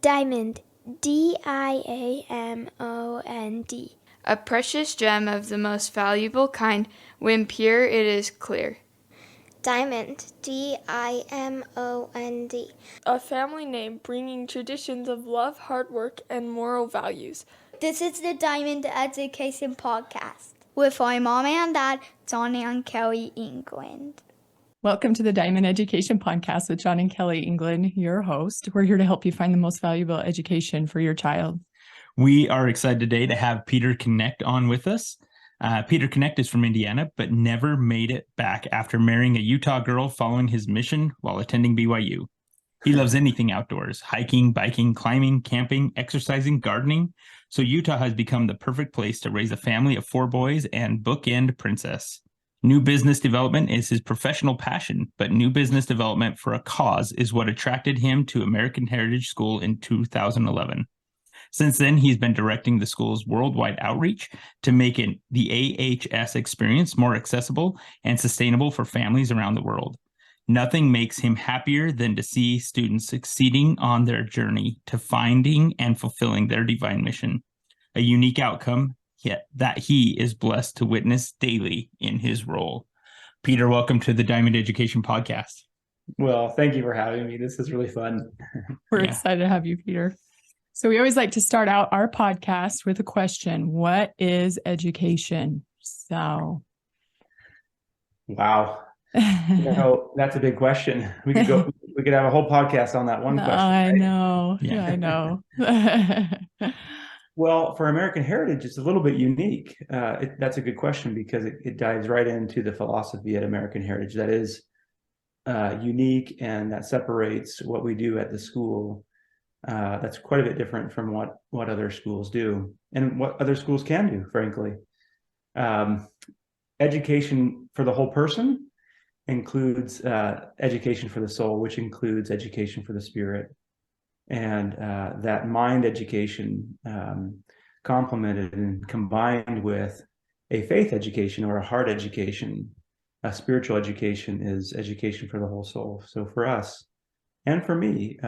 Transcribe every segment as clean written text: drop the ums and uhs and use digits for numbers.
Diamond, Diamond. A precious gem of the most valuable kind. When pure, it is clear. Diamond, Diamond. A family name bringing traditions of love, hard work, and moral values. This is the Diamond Education Podcast with my mom and dad, Johnny and Kelly England. Welcome to the Diamond Education Podcast with John and Kelly England, your host. We're here to help you find the most valuable education for your child. We are excited today to have Peter Knecht on with us. Peter Knecht is from Indiana, but never made it back after marrying a Utah girl following his mission while attending BYU. He loves anything outdoors, hiking, biking, climbing, camping, exercising, gardening. So Utah has become the perfect place to raise a family of 4 boys and bookend princess. New business development is his professional passion, but new business development for a cause is what attracted him to American Heritage School in 2011. Since then, he's been directing the school's worldwide outreach to make the AHS experience more accessible and sustainable for families around the world. Nothing makes him happier than to see students succeeding on their journey to finding and fulfilling their divine mission, a unique outcome that he is blessed to witness daily in his role. Peter, welcome to the Diamond Education Podcast. Well, thank you for having me. This is really fun. We're excited to have you, Peter. So we always like to start out our podcast with a question. What is education? So, wow. That's a big question. We could have a whole podcast on that one question. I right? know. Yeah. I know. Well, for American Heritage, it's a little bit unique. That's a good question because it dives right into the philosophy at American Heritage that is unique and that separates what we do at the school. That's quite a bit different from what other schools do and what other schools can do, frankly. Education for the whole person includes education for the soul, which includes education for the spirit. And that mind education complemented and combined with a faith education or a heart education, a spiritual education is education for the whole soul. So for us and for me,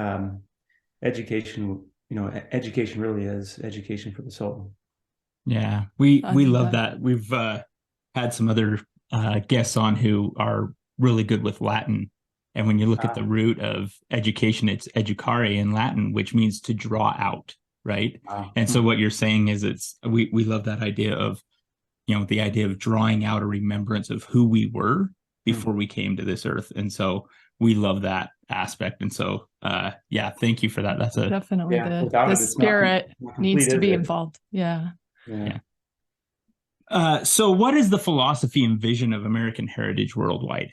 education really is education for the soul. Yeah, we love that. We've had some other guests on who are really good with Latin. And when you look at the root of education, it's educare in Latin, which means to draw out, right? And so what you're saying is we love that idea of, the idea of drawing out a remembrance of who we were before we came to this earth. And so we love that aspect. And so, thank you for that. That's definitely the spirit needs to be involved. Yeah. So what is the philosophy and vision of American Heritage worldwide?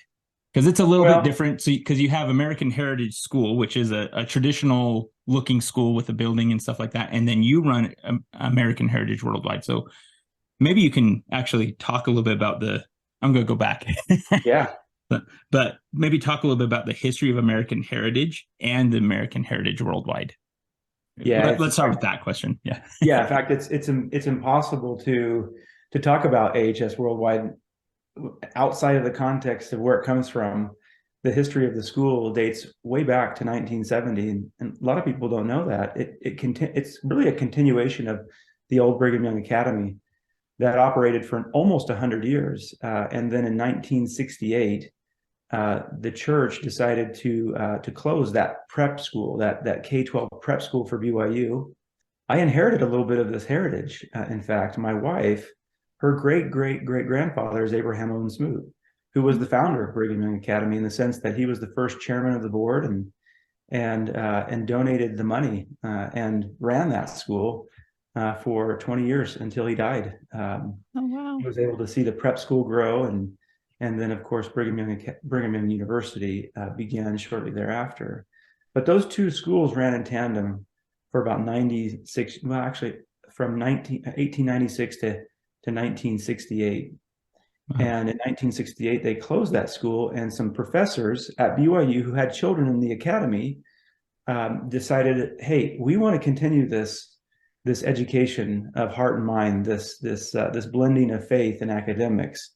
Because it's a little bit different. So, because you have American Heritage School, which is a traditional looking school with a building and stuff like that. And then you run American Heritage Worldwide. So maybe you can actually talk a little bit about I'm going to go back. Yeah. But maybe talk a little bit about the history of American Heritage and the American Heritage Worldwide. Yeah. Let's start with that question. Yeah. Yeah. In fact, it's impossible to talk about AHS Worldwide outside of the context of where it comes from. The history of the school dates way back to 1970, and a lot of people don't know that. It's really a continuation of the old Brigham Young Academy that operated for almost 100 years. And then in 1968, the church decided to close that prep school, that K-12 prep school for BYU. I inherited a little bit of this heritage. In fact, my wife, her great-great-great-grandfather is Abraham Owen Smoot, who was the founder of Brigham Young Academy in the sense that he was the first chairman of the board and donated the money and ran that school for 20 years until he died. Oh, wow. He was able to see the prep school grow, and then of course Brigham Young University began shortly thereafter. But those two schools ran in tandem for about 96. Well, actually, from 1896 to 1968. And in 1968, they closed that school, and some professors at BYU who had children in the academy decided, hey, we want to continue this education of heart and mind, this blending of faith and academics.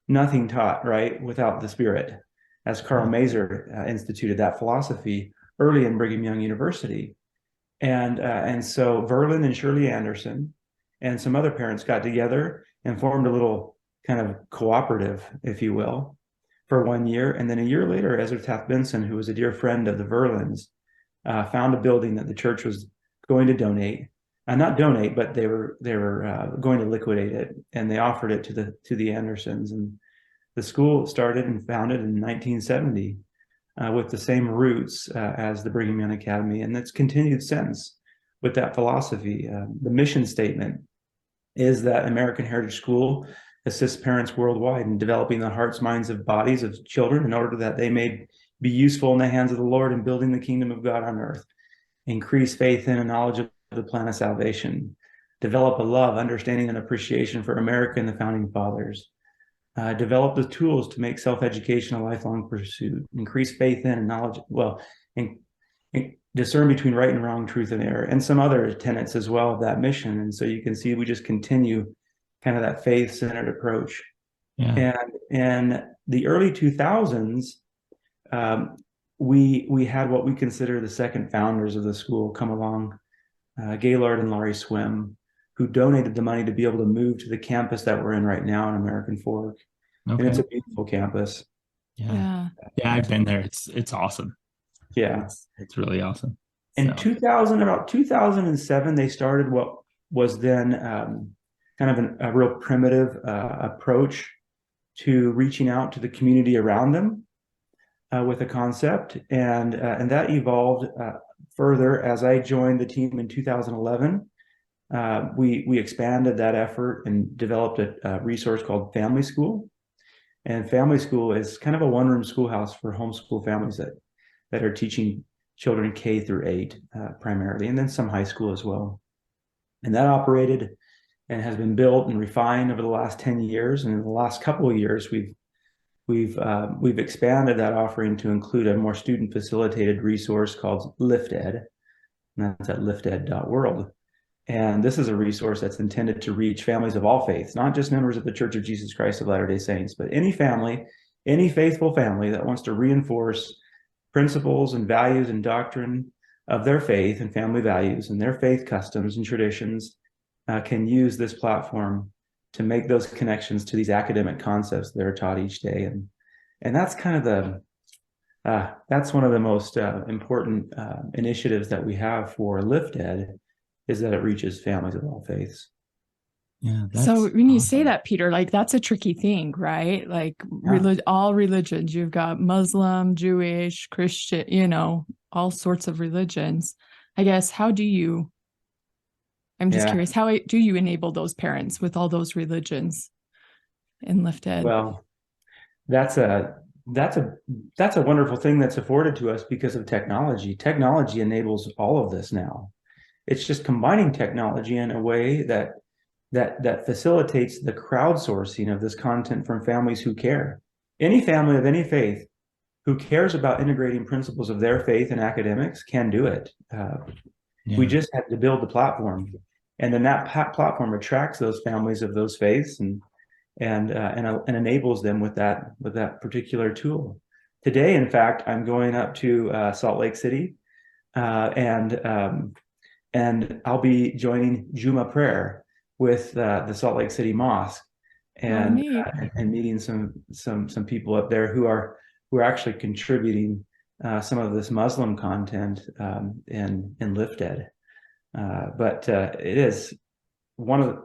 Nothing taught, right, without the spirit. As Karl Mazer instituted that philosophy, early in Brigham Young University. And so Verlin and Shirley Anderson and some other parents got together and formed a little kind of cooperative, if you will, for 1 year. And then a year later, Ezra Taft Benson, who was a dear friend of the Verlins, found a building that the church was going to donate. Not donate, but they were going to liquidate it, and they offered it to the Andersons. And the school started and founded in 1970 with the same roots as the Brigham Young Academy, and it's continued since with that philosophy. The mission statement is that American Heritage School assists parents worldwide in developing the hearts, minds, and bodies of children in order that they may be useful in the hands of the Lord in building the kingdom of God on earth, increase faith in and knowledge of the plan of salvation, develop a love, understanding, and appreciation for America and the founding fathers, develop the tools to make self-education a lifelong pursuit, increase faith in and knowledge, and discern between right and wrong, truth and error, and some other tenets as well of that mission. And so you can see we just continue kind of that faith-centered approach. Yeah. And in the early 2000s, we had what we consider the second founders of the school come along, Gaylord and Laurie Swim, who donated the money to be able to move to the campus that we're in right now in American Fork. Okay. And it's a beautiful campus. Yeah. I've been there. It's awesome. Yeah. It's really awesome. In 2007, they started what was then kind of a real primitive approach to reaching out to the community around them with a concept. And that evolved further as I joined the team in 2011. We expanded that effort and developed a resource called Family School. And Family School is kind of a one-room schoolhouse for homeschool families that are teaching children K through 8 primarily, and then some high school as well. And that operated and has been built and refined over the last 10 years. And in the last couple of years, we've expanded that offering to include a more student-facilitated resource called LiftEd, and that's at lifted.world. And this is a resource that's intended to reach families of all faiths, not just members of the Church of Jesus Christ of Latter-day Saints, but any family, any faithful family that wants to reinforce principles and values and doctrine of their faith and family values and their faith customs and traditions can use this platform to make those connections to these academic concepts that are taught each day. And that's kind of that's one of the most important initiatives that we have for LiftEd, is that it reaches families of all faiths. Yeah. So when you say that, Peter, like that's a tricky thing, right? Like all religions, you've got Muslim, Jewish, Christian, all sorts of religions. I guess, I'm just curious, how do you enable those parents with all those religions in LiftEd? Well, that's a wonderful thing that's afforded to us because of technology. Technology enables all of this now. It's just combining technology in a way that facilitates the crowdsourcing of this content from families who care. Any family of any faith who cares about integrating principles of their faith and academics can do it. We just have to build the platform, and then that platform attracts those families of those faiths and enables them with that particular tool. Today, in fact, I'm going up to Salt Lake City, and I'll be joining Juma prayer with the Salt Lake City Mosque, and meeting some people up there who are actually contributing some of this Muslim content in LiftEd. But it is one of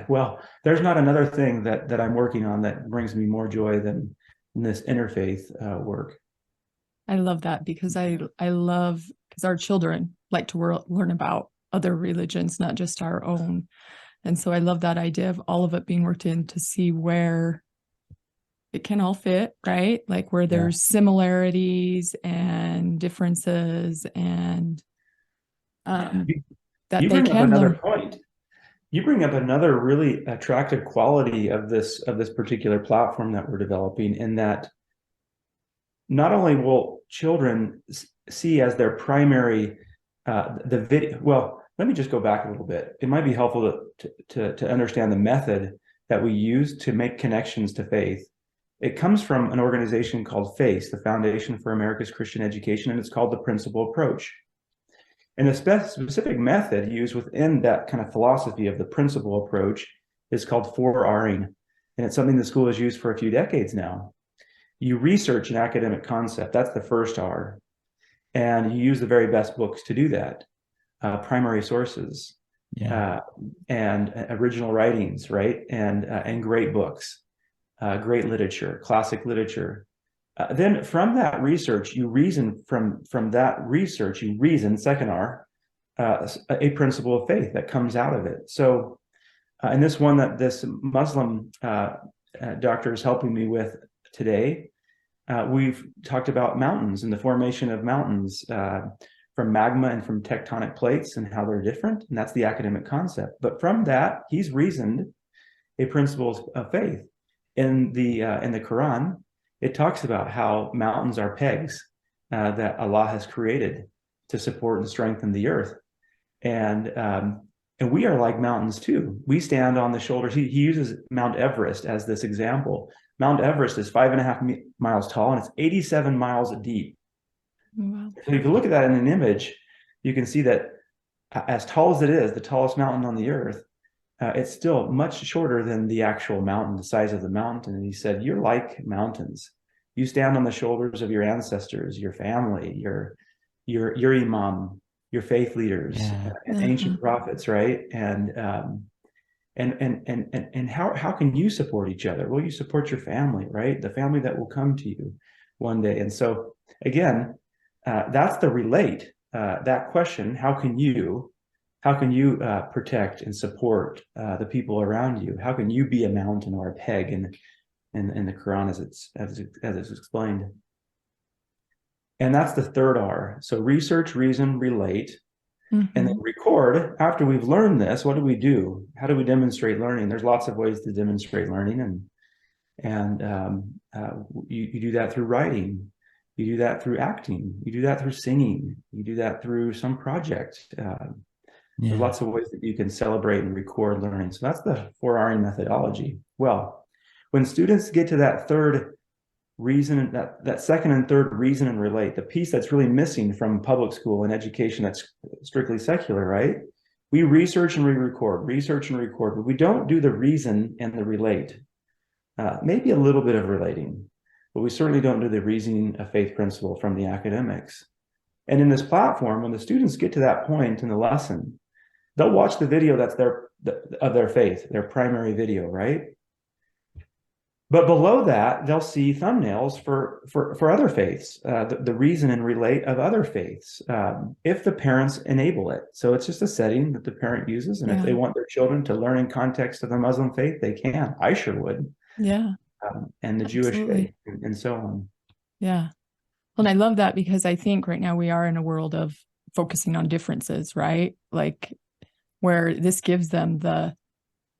well, there's not another thing that I'm working on that brings me more joy than this interfaith work. I love that because because our children like to learn about other religions, not just our own. And so I love that idea of all of it being worked in to see where it can all fit, right? Like where there's similarities and differences, and that you they bring can up another learn. point. You bring up another really attractive quality of this particular platform that we're developing, in that not only will children see as their primary the video. Well, let me just go back a little bit. It might be helpful to understand the method that we use to make connections to faith. It comes from an organization called FACE, the Foundation for America's Christian Education, and it's called the Principle Approach. And the specific method used within that kind of philosophy of the principle approach is called 4Ring. And it's something the school has used for a few decades now. You research an academic concept, that's the first R. And you use the very best books to do that. Primary sources, and original writings, right? And great books, great literature, classic literature. Then from that research, you reason second R, a principle of faith that comes out of it. So, and this one that this Muslim doctor is helping me with today, we've talked about mountains and the formation of mountains from magma and from tectonic plates and how they're different. And that's the academic concept. But from that, he's reasoned a principle of faith. In the Quran, it talks about how mountains are pegs that Allah has created to support and strengthen the earth. And we are like mountains too. We stand on the shoulders. He uses Mount Everest as this example. Mount Everest is 5.5 miles tall and it's 87 miles deep. Wow. So if you look at that in an image, you can see that as tall as it is, the tallest mountain on the earth, it's still much shorter than the actual mountain, the size of the mountain. And he said, you're like mountains. You stand on the shoulders of your ancestors, your family, your imam, your faith leaders, and ancient prophets, right? And how can you support each other? Well, you support your family, right? The family that will come to you one day. And so again, that's the relate. That question: how can you protect and support the people around you? How can you be a mountain or a peg in the Quran as it's explained? And that's the third R. So research, reason, relate, and then record. After we've learned this, what do we do? How do we demonstrate learning? There's lots of ways to demonstrate learning, and you do that through writing. You do that through acting. You do that through singing. You do that through some project. There's lots of ways that you can celebrate and record learning. So that's the 4Ring methodology. Well, when students get to that third reason, that second and third reason and relate, the piece that's really missing from public school and education that's strictly secular, right? We research and we record, but we don't do the reason and the relate. Maybe a little bit of relating, but we certainly don't do the reasoning of faith principle from the academics. And in this platform, when the students get to that point in the lesson, they'll watch the video that's of their faith, their primary video, right? But below that, they'll see thumbnails for other faiths, the reason and relate of other faiths, if the parents enable it. So it's just a setting that the parent uses. And if they want their children to learn in context of the Muslim faith, they can. I sure would. Yeah. And the Jewish faith and so on. Yeah. Well, and I love that because I think right now we are in a world of focusing on differences, right? Like where this gives them the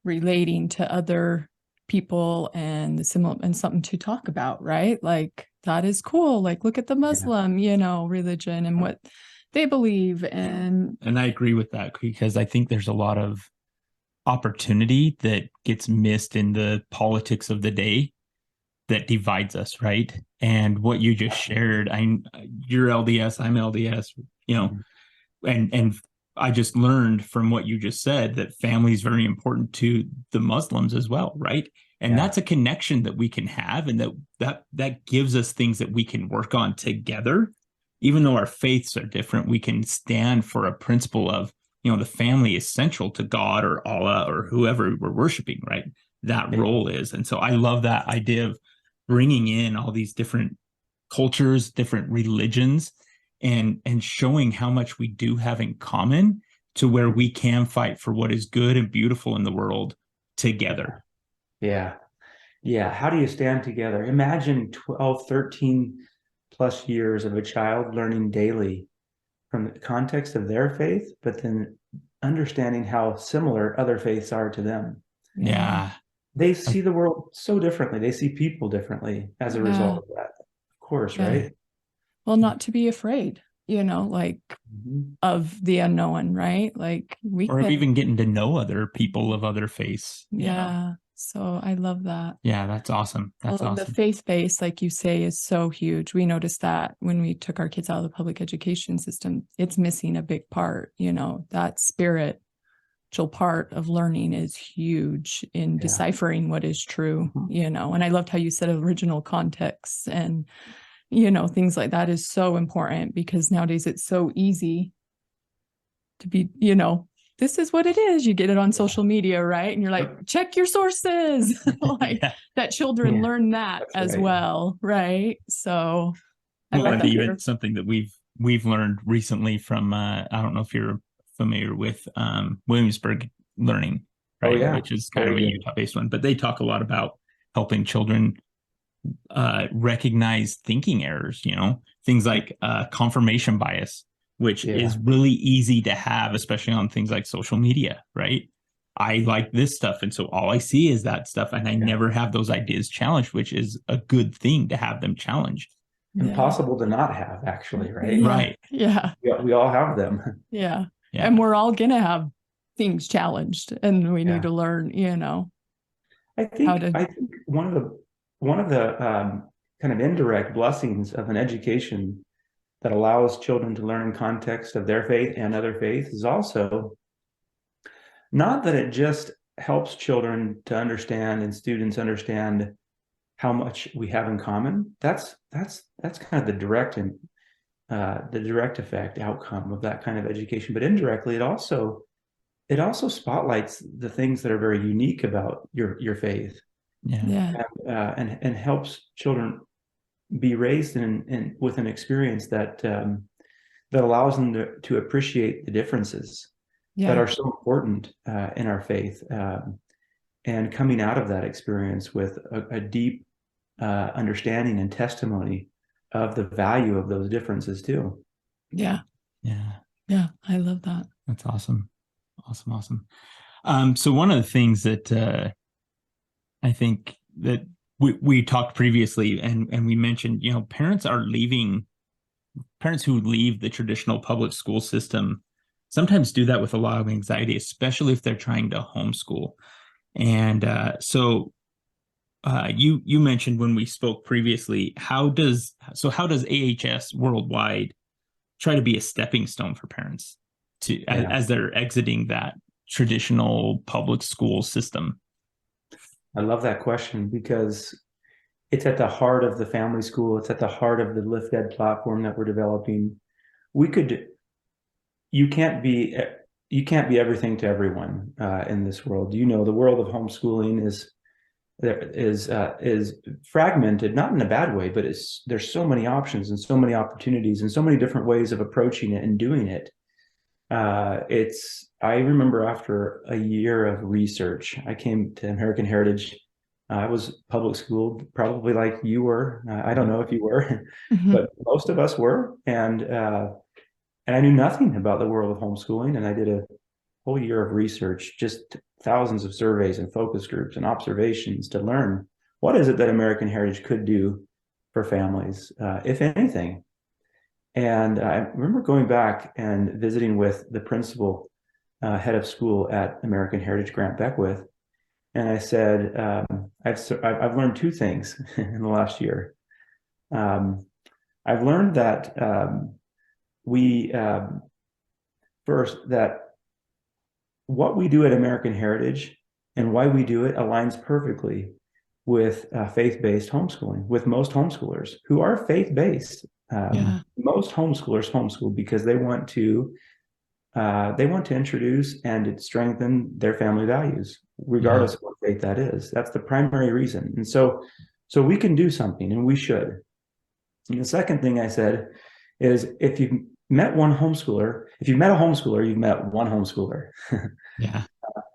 relating to other people and the similar and something to talk about, right? Like that is cool. Like look at the Muslim, religion and what they believe. And I agree with that because I think there's a lot of opportunity that gets missed in the politics of the day that divides us, right? And what you just shared, you're LDS, I'm LDS, and I just learned from what you just said that family is very important to the Muslims as well, right? And that's a connection that we can have, and that gives us things that we can work on together. Even though our faiths are different, we can stand for a principle of, the family is central to God or Allah or whoever we're worshiping, right? That role is. And so I love that idea of bringing in all these different cultures, different religions, and showing how much we do have in common to where we can fight for what is good and beautiful in the world together. Yeah. How do you stand together? Imagine 12, 13 plus years of a child learning daily from the context of their faith, but then understanding how similar other faiths are to them. Yeah. They see the world so differently. They see people differently as a result of that. Of course, right? Well, not to be afraid, of the unknown, right? Like or even getting to know other people of other faiths. Yeah. So I love that. Yeah, that's awesome. That's Well, awesome. the faith-based, like you say, is so huge. We noticed that when we took our kids out of the public education system, it's missing a big part. That spiritual part of learning is huge in deciphering what is true, and I loved how you said original context and, things like that is so important, because nowadays it's so easy to be, this is what it is. You get it on social media, right? And you're like, check your sources. That children learn that as well, right? So and even something that we've learned recently from I don't know if you're familiar with Williamsburg Learning, right? Which is kind of a Utah-based one, but they talk a lot about helping children recognize thinking errors, things like confirmation bias, which is really easy to have, especially on things like social media, right? I like this stuff, and so all I see is that stuff, and I never have those ideas challenged, which is a good thing to have them challenged. Impossible to not have, actually, right? Right. Yeah. We all have them. Yeah. And we're all going to have things challenged, and we need to learn, I think one of the kind of indirect blessings of an education that allows children to learn in context of their faith and other faiths is also not that it just helps children to understand and students understand how much we have in common. That's kind of the direct effect outcome of that kind of education. But indirectly, it also spotlights the things that are very unique about your faith. And helps children be raised in with an experience that allows them to appreciate the differences that are so important in our faith, and coming out of that experience with a deep understanding and testimony of the value of those differences too. Yeah. I love that. That's awesome. So one of the things that I think that we talked previously, and we mentioned, parents who leave the traditional public school system sometimes do that with a lot of anxiety, especially if they're trying to homeschool. And so you mentioned when we spoke previously, how does AHS worldwide try to be a stepping stone for parents as they're exiting that traditional public school system? I love that question, because it's at the heart of the family school. It's at the heart of the Lift Ed platform that we're developing. You can't be everything to everyone in this world. The world of homeschooling is fragmented, not in a bad way, but there's so many options and so many opportunities and so many different ways of approaching it and doing it. I remember after a year of research, I came to American Heritage. I was public school, probably like you were. I don't know if you were, but most of us were. And I knew nothing about the world of homeschooling. And I did a whole year of research, just thousands of surveys and focus groups and observations to learn what is it that American Heritage could do for families, if anything. And I remember going back and visiting with the principal, head of school at American Heritage, Grant Beckwith, and I said, I've learned two things in the last year. I've learned that first, that what we do at American Heritage and why we do it aligns perfectly with faith-based homeschooling, with most homeschoolers who are faith-based. Most homeschoolers homeschool because they want to introduce and strengthen their family values, regardless of what faith that is. That's the primary reason. And so we can do something, and we should. And the second thing I said is, if you've met a homeschooler, you've met one homeschooler.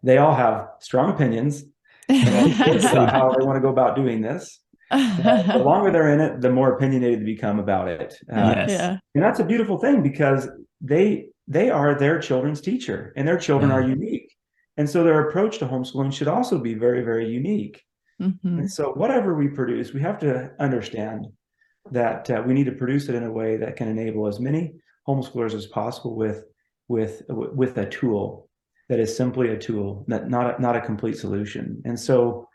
They all have strong opinions about how they want to go about doing this. The longer they're in it, the more opinionated they become about it. And that's a beautiful thing, because they are their children's teacher, and their children are unique. And so their approach to homeschooling should also be very, very unique. And so whatever we produce, we have to understand that we need to produce it in a way that can enable as many homeschoolers as possible with a tool that is simply a tool, not a complete solution. And so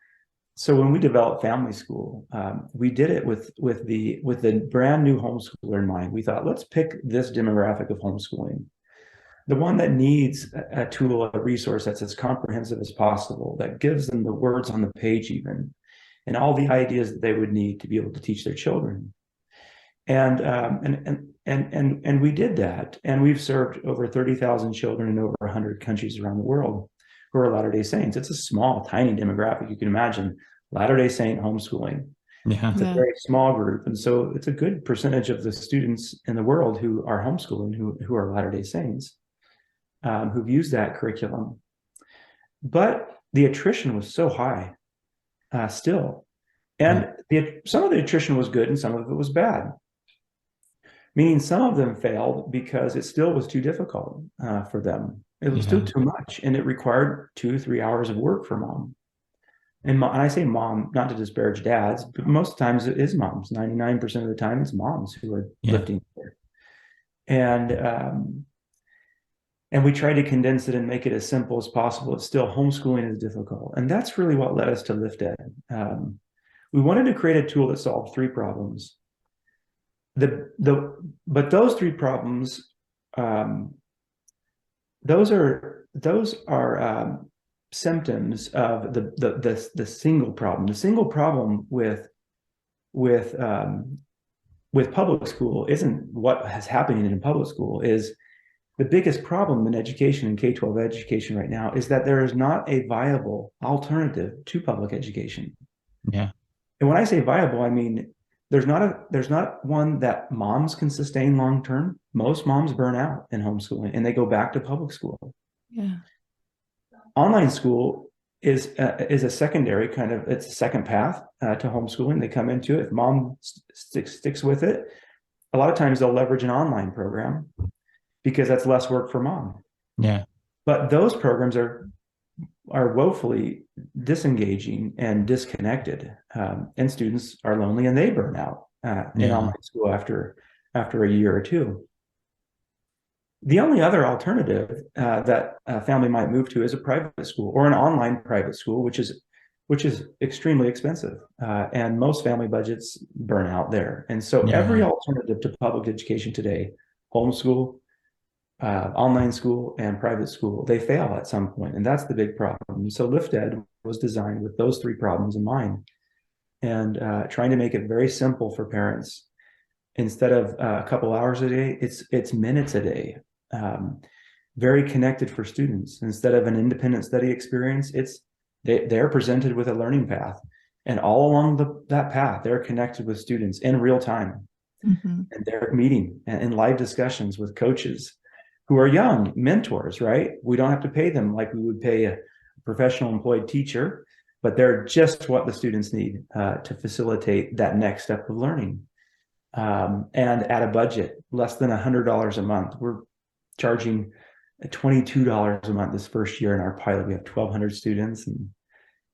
So when we developed Family School, we did it with the brand new homeschooler in mind. We thought, let's pick this demographic of homeschooling, the one that needs a tool, a resource that's as comprehensive as possible, that gives them the words on the page even, and all the ideas that they would need to be able to teach their children. And we did that, and we've served over 30,000 children in over 100 countries around the world who are Latter-day Saints. It's a small, tiny demographic. You can imagine Latter-day Saint homeschooling. Yeah. It's a very small group, and so it's a good percentage of the students in the world who are homeschooling who are Latter-day Saints, who've used that curriculum. But the attrition was so high still, and some of the attrition was good and some of it was bad. Meaning some of them failed because it still was too difficult for them. It was still too much, and it required 2-3 hours of work for mom. And I say mom, not to disparage dads, but most times it is moms. 99% of the time, it's moms who are lifting there. And we try to condense it and make it as simple as possible. It's still, homeschooling is difficult, and that's really what led us to LiftEd. We wanted to create a tool that solved 3 problems. But those 3 problems, those are symptoms of the single problem. The single problem with public school isn't what is happening in public school. Is the biggest problem in education, in K-12 education right now, is that there is not a viable alternative to public education. Yeah. And when I say viable, I mean there's not one that moms can sustain long term. Most moms burn out in homeschooling and they go back to public school. Yeah. Online school is a secondary kind of, it's a second path to homeschooling. They come into it. If mom sticks with it, a lot of times they'll leverage an online program because that's less work for mom. Yeah. But those programs are woefully disengaging and disconnected, and students are lonely and they burn out in online school after a year or 2. The only other alternative that a family might move to is a private school or an online private school, which is extremely expensive, and most family budgets burn out there. And so every alternative to public education today, homeschool, online school, and private school, they fail at some point, and that's the big problem. So LiftEd was designed with those 3 problems in mind, and trying to make it very simple for parents. Instead of a couple hours a day, it's minutes a day. Very connected for students. Instead of an independent study experience, they're presented with a learning path, and all along that path, they're connected with students in real time, and they're meeting in live discussions with coaches who are young mentors, right? We don't have to pay them like we would pay a professional employed teacher, but they're just what the students need to facilitate that next step of learning. And at a budget less than $100 a month. We're charging $22 a month this first year in our pilot. We have 1,200 students, and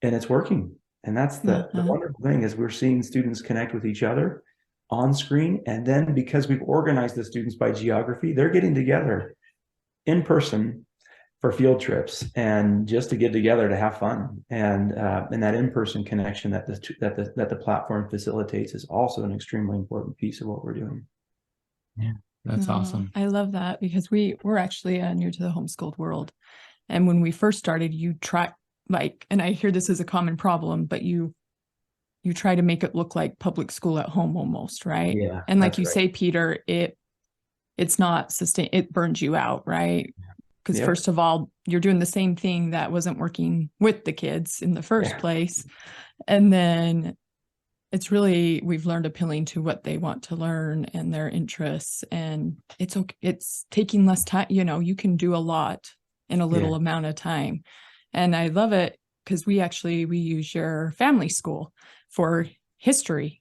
it's working. And that's the wonderful thing, is we're seeing students connect with each other on screen. And then because we've organized the students by geography, they're getting together in person for field trips and just to get together to have fun. And that in-person connection that the platform facilitates is also an extremely important piece of what we're doing. Yeah, that's awesome. I love that, because we're actually new to the homeschooled world. And when we first started, you try, and I hear this is a common problem, but you try to make it look like public school at home almost, right? Yeah. And like you say, Peter, it's not it burns you out, right? Because first of all, you're doing the same thing that wasn't working with the kids in the first place. And then it's really, we've learned appealing to what they want to learn and their interests. And it's taking less time. You can do a lot in a little amount of time. And I love it because we use your family school for history.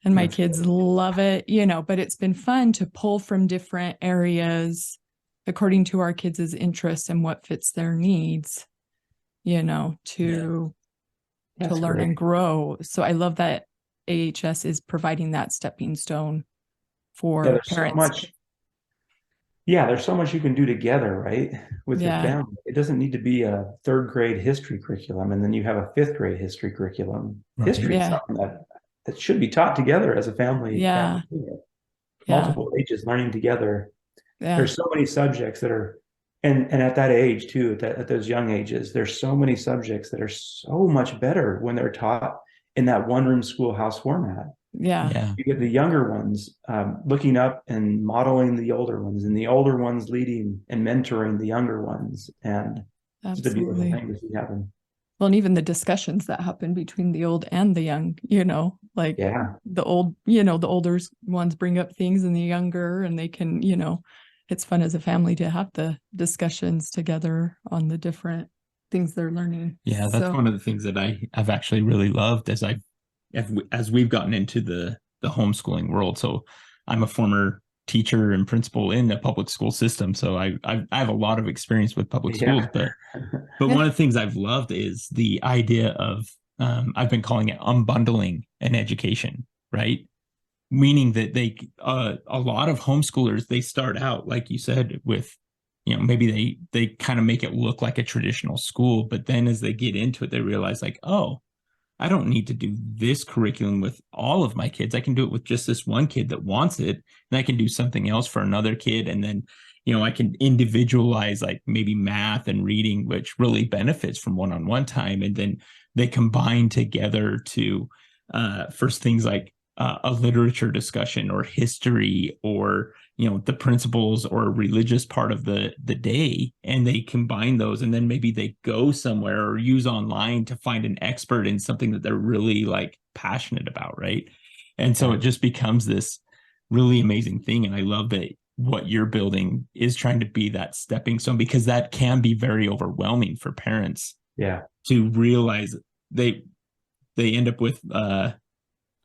And my kids love it, but it's been fun to pull from different areas according to our kids' interests and what fits their needs, to learn and grow. So I love that AHS is providing that stepping stone for parents. yeah, there's so much you can do together, right? With your Yeah. family. It doesn't need to be a third grade history curriculum and then you have a fifth grade history curriculum. Right. History is Yeah. something that should be taught together as a family. Yeah. Unit. Yeah. Multiple ages learning together. Yeah. There's so many subjects that are, and at that age too, at those young ages, there's so many subjects that are so much better when they're taught in that one room schoolhouse format. Yeah. Yeah. You get the younger ones looking up and modeling the older ones, and the older ones leading and mentoring the younger ones. And it's a beautiful Absolutely. thing to see happen. Well, and even the discussions that happen between the old and the young, like Yeah. the old, the older ones bring up things and the younger, and they can, it's fun as a family to have the discussions together on the different things they're learning. Yeah, that's So, one of the things that I've actually really loved as we've gotten into the homeschooling world. So I'm a former teacher and principal in the public school system, so I have a lot of experience with public schools. But one of the things I've loved is the idea of I've been calling it unbundling an education, right? Meaning that a lot of homeschoolers, they start out, like you said, with maybe they kind of make it look like a traditional school, but then as they get into it, they realize like, oh, I don't need to do this curriculum with all of my kids. I can do it with just this one kid that wants it, and I can do something else for another kid. And then, I can individualize like maybe math and reading, which really benefits from one-on-one time. And then they combine together to for things like a literature discussion or history or the principles or religious part of the day, and they combine those, and then maybe they go somewhere or use online to find an expert in something that they're really like passionate about, right? And so it just becomes this really amazing thing. And I love that what you're building is trying to be that stepping stone, because that can be very overwhelming for parents. Yeah. To realize they end up with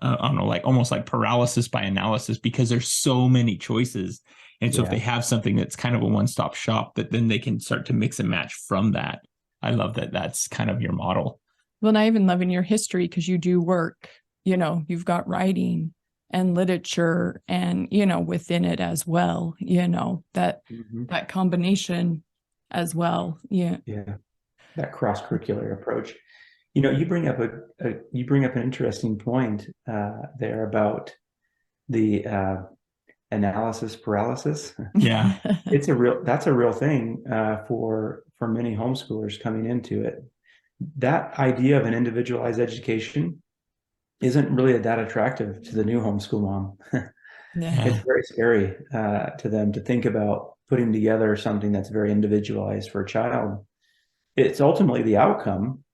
I don't know, like almost like paralysis by analysis, because there's so many choices. And so if they have something that's kind of a one-stop shop, that then they can start to mix and match from that. I love that that's kind of your model. well, and I even love in your history, because you do work, you've got writing and literature and, within it as well, that combination as well. Yeah. Yeah. That cross-curricular approach. You bring up an interesting point there about the analysis paralysis. Yeah. That's a real thing for many homeschoolers coming into it. That idea of an individualized education isn't really that attractive to the new homeschool mom. Yeah. It's very scary to them to think about putting together something that's very individualized for a child. It's ultimately the outcome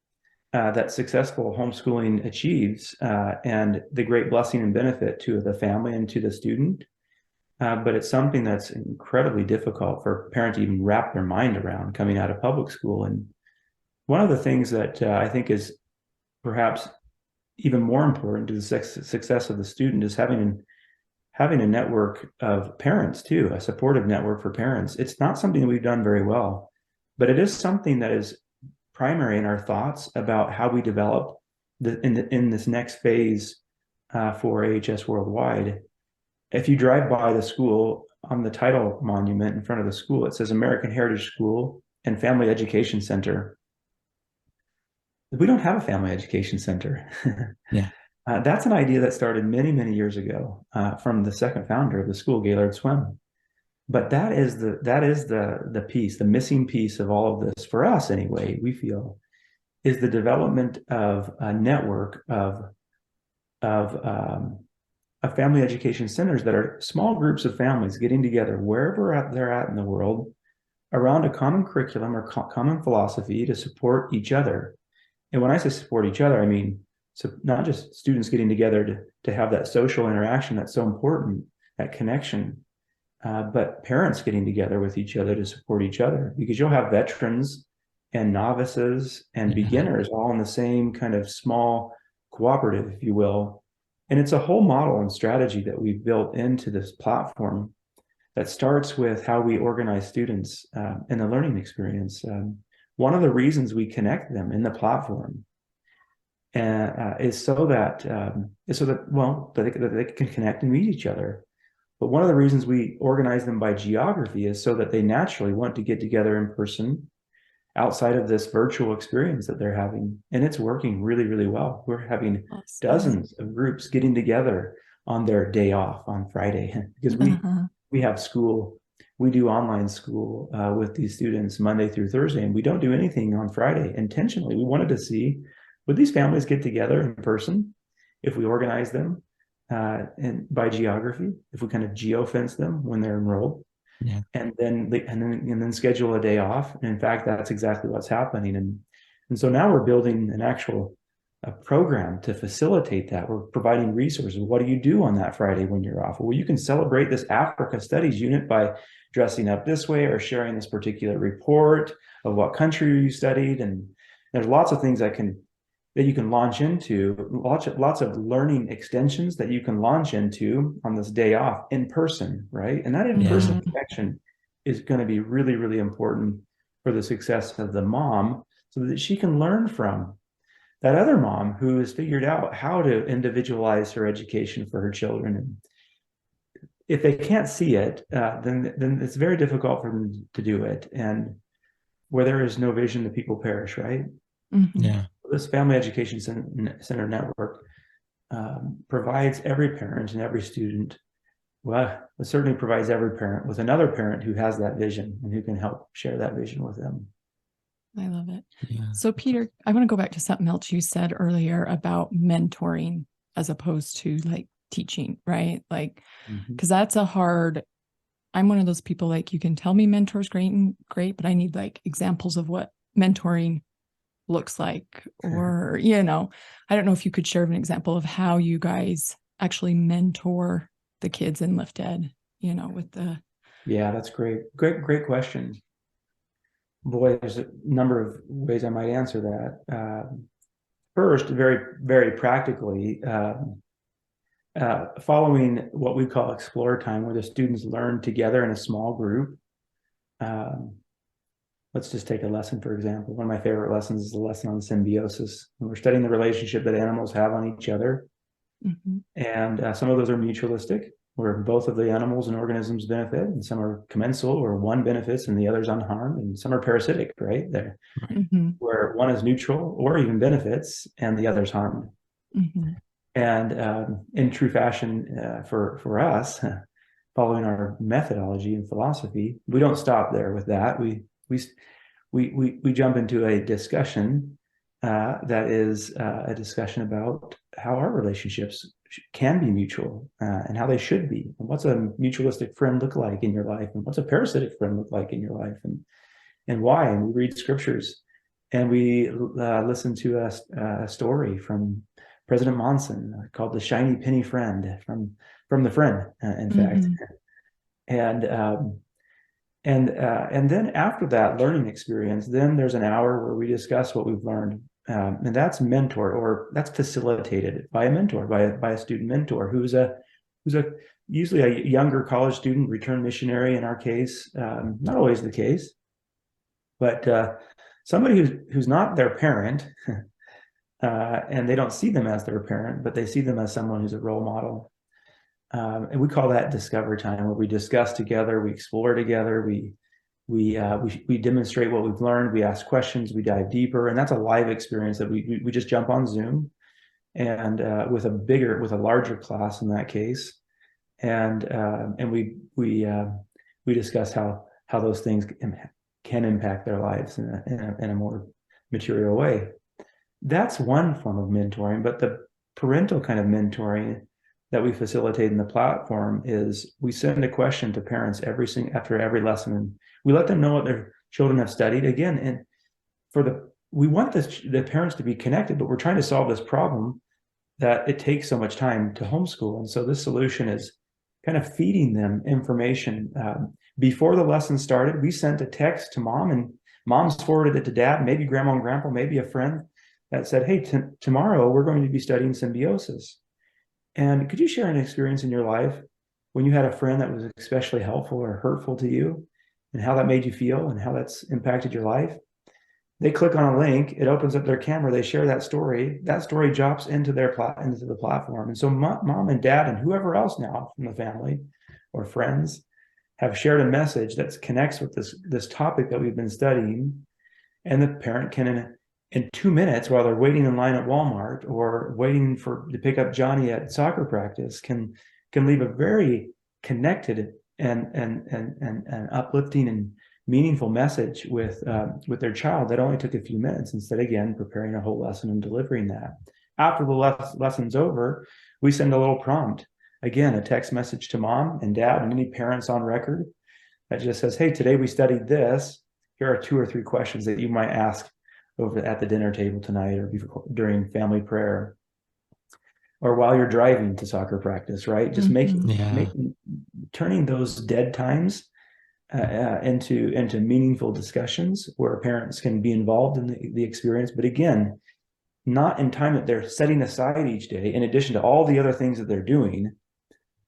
that successful homeschooling achieves, and the great blessing and benefit to the family and to the student. But it's something that's incredibly difficult for a parent to even wrap their mind around coming out of public school. And one of the things that I think is perhaps even more important to the success of the student is having a network of parents too, a supportive network for parents. It's not something that we've done very well, but it is something that is primary in our thoughts about how we develop in this next phase for AHS Worldwide. If you drive by the school, on the title monument in front of the school, it says American Heritage School and Family Education Center. We don't have a family education center. Yeah. That's an idea that started many, many years ago from the second founder of the school, Gaylord Swim. But that is the piece, the missing piece of all of this for us anyway, we feel, is the development of a network of family education centers that are small groups of families getting together wherever they're at in the world around a common curriculum or common philosophy to support each other. And when I say support each other, I mean, so not just students getting together to have that social interaction that's so important, that connection, but parents getting together with each other to support each other, because you'll have veterans and novices and beginners all in the same kind of small cooperative, if you will. And it's a whole model and strategy that we've built into this platform that starts with how we organize students in the learning experience. One of the reasons we connect them in the platform is so that they can connect and meet each other. But one of the reasons we organize them by geography is so that they naturally want to get together in person outside of this virtual experience that they're having. And it's working really, really well. We're having dozens of groups getting together on their day off on Friday because we have school. We do online school with these students Monday through Thursday, and we don't do anything on Friday intentionally. We wanted to see, would these families get together in person if we organize them and by geography, if we kind of geofence them when they're enrolled, and then schedule a day off. And in fact, that's exactly what's happening. And so now we're building an actual program to facilitate that. We're providing resources. What do you do on that Friday when you're off? Well, you can celebrate this Africa Studies unit by dressing up this way or sharing this particular report of what country you studied. And there's lots of things that you can launch into, lots of learning extensions that you can launch into on this day off in person, right? And that in-person connection is going to be really, really important for the success of the mom so that she can learn from that other mom who has figured out how to individualize her education for her children. And if they can't see it, then it's very difficult for them to do it. And where there is no vision, the people perish, right? Yeah. This Family Education Center network provides every parent and every student, well, it certainly provides every parent with another parent who has that vision and who can help share that vision with them. I love it. Yeah. So Peter, I want to go back to something else you said earlier about mentoring as opposed to like teaching, right? Like, because that's I'm one of those people, like, you can tell me mentor's great, but I need like examples of what mentoring looks like, or, I don't know if you could share an example of how you guys actually mentor the kids in Lift Ed, with the. Yeah, that's great. Great question. Boy, there's a number of ways I might answer that. First, very, very practically, following what we call explore time, where the students learn together in a small group. Let's just take a lesson, for example. One of my favorite lessons is a lesson on symbiosis. And we're studying the relationship that animals have on each other. And some of those are mutualistic, where both of the animals and organisms benefit, and some are commensal, where one benefits and the other's unharmed, and some are parasitic, right? There, where one is neutral or even benefits and the other's harmed. And in true fashion, for us, following our methodology and philosophy, we don't stop there with that. We jump into a discussion that is a discussion about how our relationships can be mutual and how they should be, and what's a mutualistic friend look like in your life, and what's a parasitic friend look like in your life, and why. And we read scriptures, and we listen to a story from President Monson called "The Shiny Penny Friend" from the Friend, in fact. And then after that learning experience, then there's an hour where we discuss what we've learned. And that's mentored, or that's facilitated by a mentor, by a student mentor who's usually a younger college student, returned missionary in our case. Not always the case, but somebody who's not their parent, and they don't see them as their parent, but they see them as someone who's a role model. And we call that discover time, where we discuss together, we explore together, we demonstrate what we've learned, we ask questions, we dive deeper, and that's a live experience that we just jump on Zoom, and with a larger class in that case, and we discuss how those things can impact their lives in a more material way. That's one form of mentoring, but the parental kind of mentoring that we facilitate in the platform is we send a question to parents after every lesson, and we let them know what their children have studied again. And we want the parents to be connected, but we're trying to solve this problem that it takes so much time to homeschool. And so this solution is kind of feeding them information. Before the lesson started, we sent a text to mom, and mom's forwarded it to dad, maybe grandma and grandpa, maybe a friend, that said, hey, tomorrow we're going to be studying symbiosis. And could you share an experience in your life when you had a friend that was especially helpful or hurtful to you, and how that made you feel and how that's impacted your life? They click on a link, it opens up their camera, they share that story drops into the platform. And so mom and dad and whoever else now from the family or friends have shared a message that connects with this topic that we've been studying, and the parent can in 2 minutes, while they're waiting in line at Walmart or waiting to pick up Johnny at soccer practice, can leave a very connected and uplifting and meaningful message with their child that only took a few minutes, instead, again, preparing a whole lesson and delivering that. After the lesson's over, we send a little prompt, again, a text message to mom and dad and any parents on record that just says, hey, today we studied this. Here are 2 or 3 questions that you might ask over at the dinner table tonight, or during family prayer, or while you're driving to soccer practice, right? Just turning those dead times into meaningful discussions where parents can be involved in the experience, but again, not in time that they're setting aside each day, in addition to all the other things that they're doing,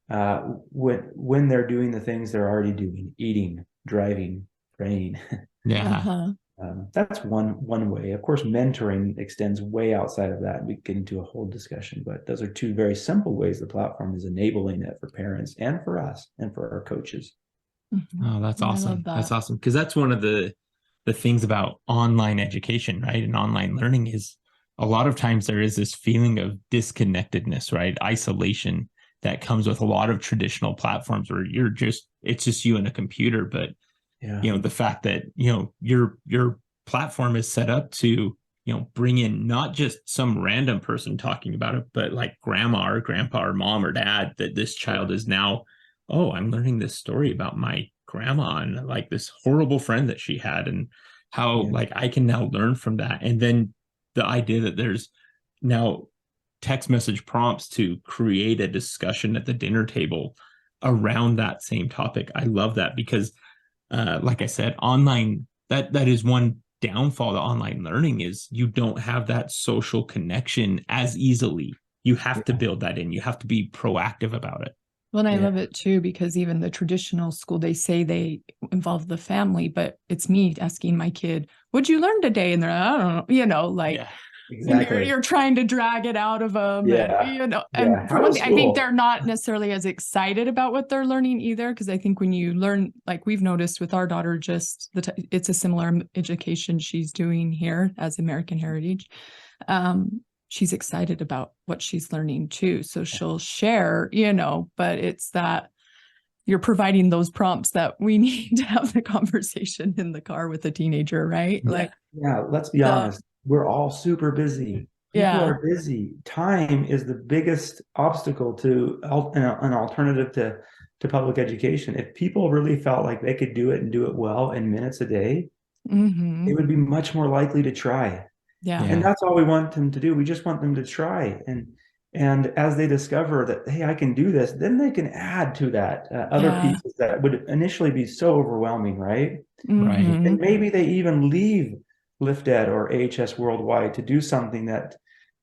when they're doing the things they're already doing, eating, driving, praying. That's one way. Of course, mentoring extends way outside of that. We get into a whole discussion, but those are 2 very simple ways the platform is enabling it for parents and for us and for our coaches. Oh, that's awesome. That's awesome. Because that's one of the things about online education, right? And online learning is a lot of times there is this feeling of disconnectedness, right? Isolation that comes with a lot of traditional platforms where it's just you and a computer. But the fact that, your platform is set up to, bring in not just some random person talking about it, but like grandma or grandpa or mom or dad, that this child is now, oh, I'm learning this story about my grandma and like this horrible friend that she had, and how like I can now learn from that. And then the idea that there's now text message prompts to create a discussion at the dinner table around that same topic. I love that, because like I said, online, that is one downfall to online learning, is you don't have that social connection as easily. You have to build that in. You have to be proactive about it. Well, and I love it too, because even the traditional school, they say they involve the family, but it's me asking my kid, what'd you learn today? And they're, I don't know, exactly. You're trying to drag it out of them. And for one thing, I think they're not necessarily as excited about what they're learning either. Because I think when you learn, like we've noticed with our daughter, just it's a similar education she's doing here as American Heritage. She's excited about what she's learning too. So she'll share, but it's that you're providing those prompts that we need to have the conversation in the car with a teenager, right? Let's be honest. We're all super busy. People are busy. Time is the biggest obstacle to an alternative to public education. If people really felt like they could do it and do it well in minutes a day, they would be much more likely to try. And that's all we want them to do. We just want them to try. And as they discover that, hey, I can do this, then they can add to that other pieces that would initially be so overwhelming, right? Right. And maybe they even leave LiftEd or AHS Worldwide to do something that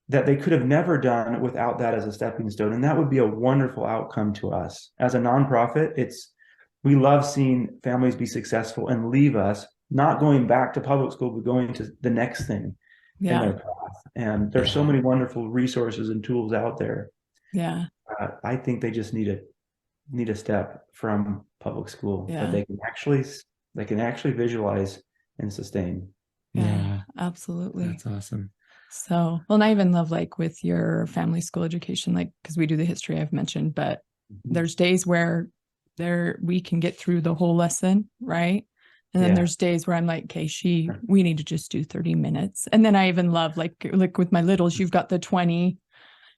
they could have never done without that as a stepping stone. And that would be a wonderful outcome to us. As a nonprofit, we love seeing families be successful and leave us, not going back to public school, but going to the next thing in their path. And there's so many wonderful resources and tools out there. I think they just need a step from public school that they can actually visualize and sustain. Yeah, absolutely. That's awesome. So, well, and I even love like with your family school education, like, because we do the history I've mentioned, but there's days where we can get through the whole lesson, right? And then there's days where I'm like, okay, we need to just do 30 minutes. And then I even love like with my littles, you've got the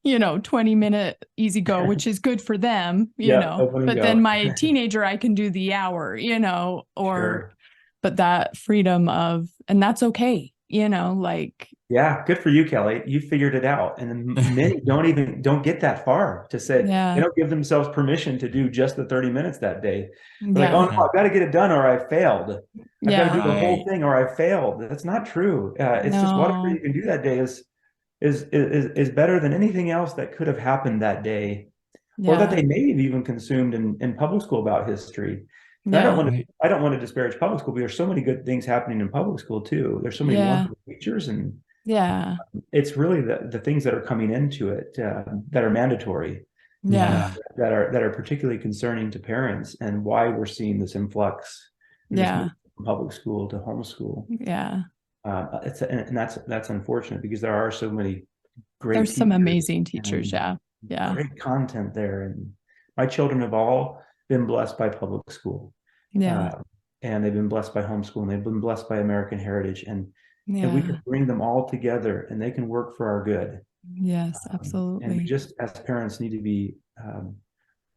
20-minute easy go, which is good for them, but then my teenager, I can do the hour, but that freedom and that's okay, good for you, Kelly. You figured it out. And many don't get that far to say, they don't give themselves permission to do just the 30 minutes that day. They're like, oh no, I've got to get it done or I failed. I've got to do the whole thing or I failed. That's not true. It's just whatever you can do that day is better than anything else that could have happened that day, or that they may have even consumed in public school about history. I don't want to disparage public school, but there's so many good things happening in public school too. There's so many wonderful teachers, and it's really the things that are coming into it that are mandatory Yeah. that are particularly concerning to parents, and why we're seeing this influx in this Yeah. move from public school to homeschool. Yeah. And that's unfortunate, because there are so many great There's some teachers amazing teachers. and Yeah. great content there. And my children have all been blessed by public school, Yeah. and they've been blessed by homeschool, and they've been blessed by American heritage, and we Yeah. can bring them all together, and they can work for our good. Yes, And we absolutely. just, as parents, need to be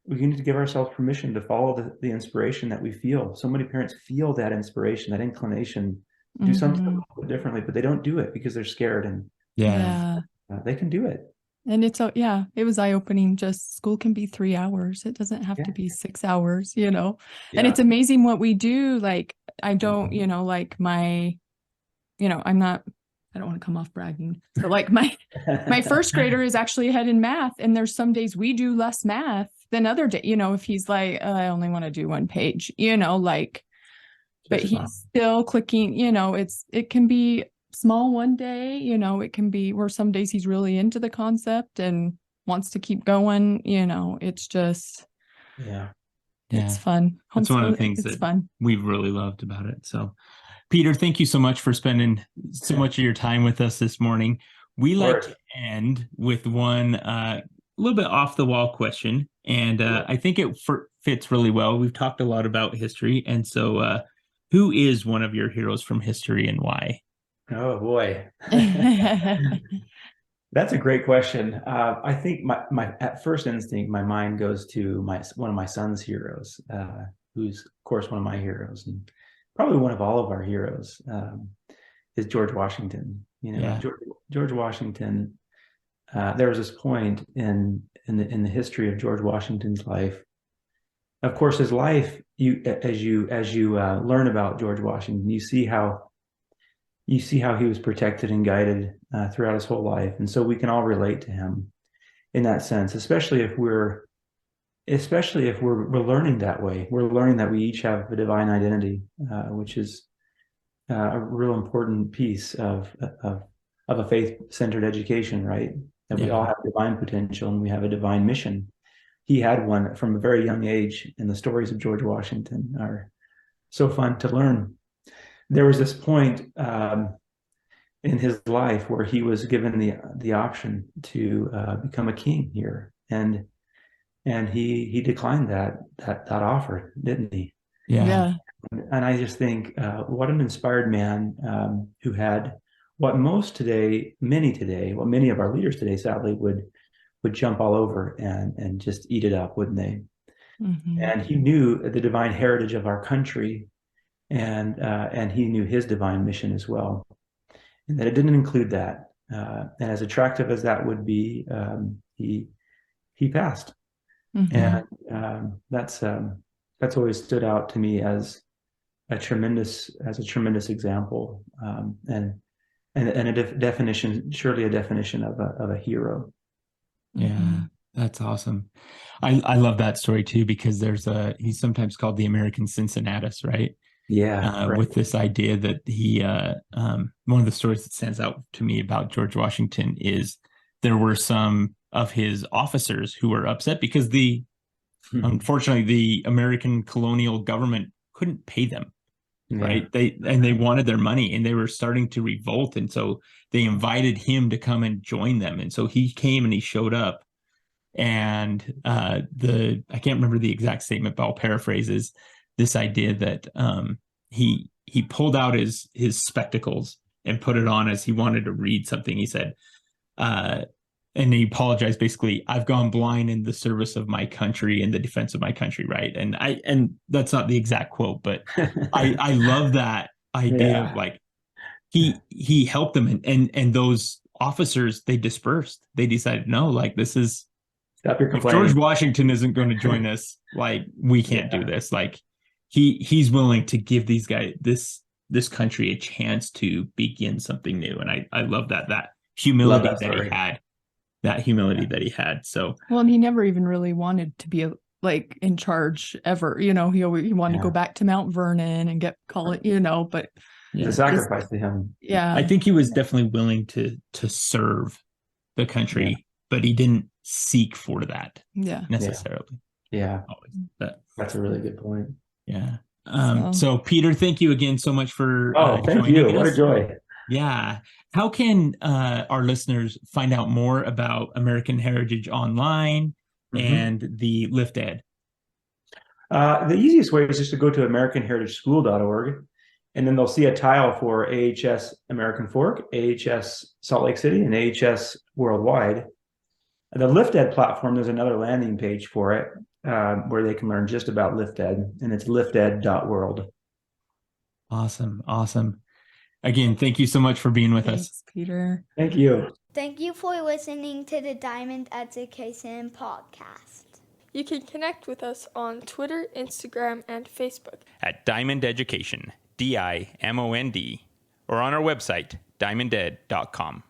we need to give ourselves permission to follow the inspiration that we feel. So many parents feel that inspiration, that inclination to do something a little bit differently, but they don't do it because they're scared. And Yeah. they can do it. And it was eye-opening. Just school can be 3 hours. It doesn't have to be 6 hours, And it's amazing what we do. Like, I don't, like I don't want to come off bragging. So like my first grader is actually ahead in math, and there's some days we do less math than other days, if he's like, I only want to do one page, but he's still clicking, it can be small one day, it can be where some days he's really into the concept and wants to keep going, it's just, it's fun. That's one of the things it's that fun. we've really loved about it. So Peter, thank you so much for spending so much of your time with us this morning. We like to end with one a little bit off the wall question, and I think it fits really well. We've talked a lot about history, and so who is one of your heroes from history and why? Oh boy. That's a great question. I think my at first instinct, my mind goes to one of my son's heroes, who's of course one of my heroes, and probably one of all of our heroes, is George Washington. George Washington. There was this point in the history of George Washington's life. Of course, his life, as you learn about George Washington, you see how he was protected and guided throughout his whole life, and so we can all relate to him in that sense, especially if we're learning that way. We're learning that we each have a divine identity, which is a real important piece of a faith-centered education, right? That we all have divine potential and we have a divine mission. He had one from a very young age, and the stories of George Washington are so fun to learn. There was this point in his life where he was given the option to become a king here, and he declined that offer, didn't he? Yeah. And I just think what an inspired man, who had what many of our leaders today sadly would jump all over and just eat it up, wouldn't they? Mm-hmm. And he knew the divine heritage of our country, and he knew his divine mission as well, and that it didn't include that. And as attractive as that would be, he passed. Mm-hmm. And that's always stood out to me as a tremendous example, and surely a definition of a hero. Yeah, that's awesome. I love that story too, because he's sometimes called the American Cincinnatus, right? Yeah, right. With this idea that he one of the stories that stands out to me about George Washington is there were some of his officers who were upset because unfortunately the American colonial government couldn't pay them. Right. They wanted their money, and they were starting to revolt. And so they invited him to come and join them. And so he came and he showed up, and I can't remember the exact statement, but I'll paraphrase, is this idea that he pulled out his spectacles and put it on as he wanted to read something. He said, and he apologized, basically, I've gone blind in the service of my country and the defense of my country, right? And that's not the exact quote, but I love that idea of like he helped them, and those officers, they dispersed. They decided, no, like this is, if George Washington isn't going to join us, like we can't do this. Like he's willing to give these guys this country a chance to begin something new. And I love that humility that he had. That humility that he had. So well, and he never even really wanted to be like in charge ever. He wanted to go back to Mount Vernon and call it. But it's a sacrifice to him. Yeah, I think he was definitely willing to serve the country but he didn't seek for that Yeah. necessarily. Yeah, Always. But, that's a really good point. yeah. So- So Peter, thank you again so much for Thank joining you. us. What a joy. Yeah. How can our listeners find out more about American Heritage Online and the Lift Ed? The easiest way is just to go to AmericanHeritageSchool.org, and then they'll see a tile for AHS American Fork, AHS Salt Lake City, and AHS Worldwide. And the Lift Ed platform, there's another landing page for it where they can learn just about Lift Ed, and it's lifted.world. Awesome. Again, thank you so much for being with us. Thanks, Peter. Thank you. Thank you for listening to the Diamond Education Podcast. You can connect with us on Twitter, Instagram, and Facebook. At Diamond Education, DIMOND, or on our website, diamonded.com.